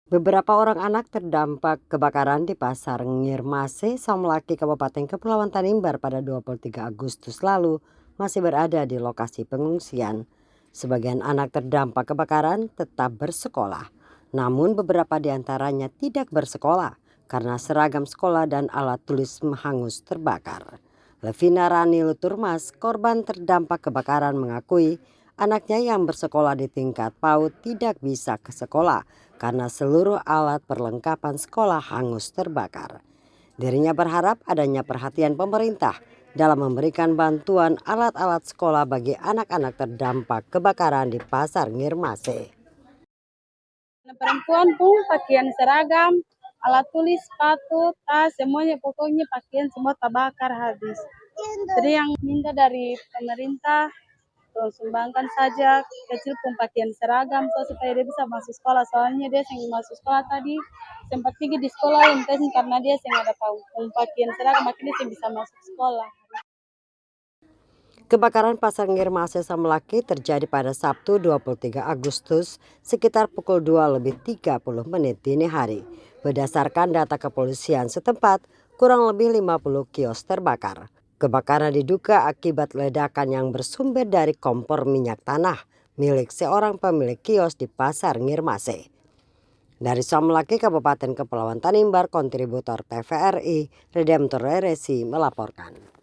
Beberapa orang anak terdampak kebakaran di Pasar Ngirmase, Samlaki, Kabupaten Kepulauan Tanimbar pada 23 Agustus lalu masih berada di lokasi pengungsian. Sebagian anak terdampak kebakaran tetap bersekolah, namun beberapa di antaranya tidak bersekolah karena seragam sekolah dan alat tulis hangus terbakar. Levina Rani Luturmas, korban terdampak kebakaran, mengakui anaknya yang bersekolah di tingkat PAUD tidak bisa ke sekolah karena seluruh alat perlengkapan sekolah hangus terbakar. Dirinya berharap adanya perhatian pemerintah dalam memberikan bantuan alat-alat sekolah bagi anak-anak terdampak kebakaran di Pasar Ngirmase. Perempuan pun pakaian seragam, alat tulis, sepatu, tas, semuanya pokoknya pakaian semua terbakar habis. Jadi yang minta dari pemerintah sumbangkan saja kecil pun pakaian seragam supaya dia bisa masuk sekolah, soalnya dia sering masuk sekolah tadi sempat pergi di sekolah lintas karena dia sering ada pakaian seragam makanya dia bisa masuk sekolah. Kebakaran Pasar Ngirmase Samlaki terjadi pada Sabtu 23 Agustus sekitar pukul 2:30 dini hari. Berdasarkan data kepolisian setempat, kurang lebih 50 kios terbakar. Kebakaran diduga akibat ledakan yang bersumber dari kompor minyak tanah milik seorang pemilik kios di Pasar Ngirmase. Dari Samlaki, Kabupaten Kepulauan Tanimbar, kontributor TVRI Redemptor Resi melaporkan.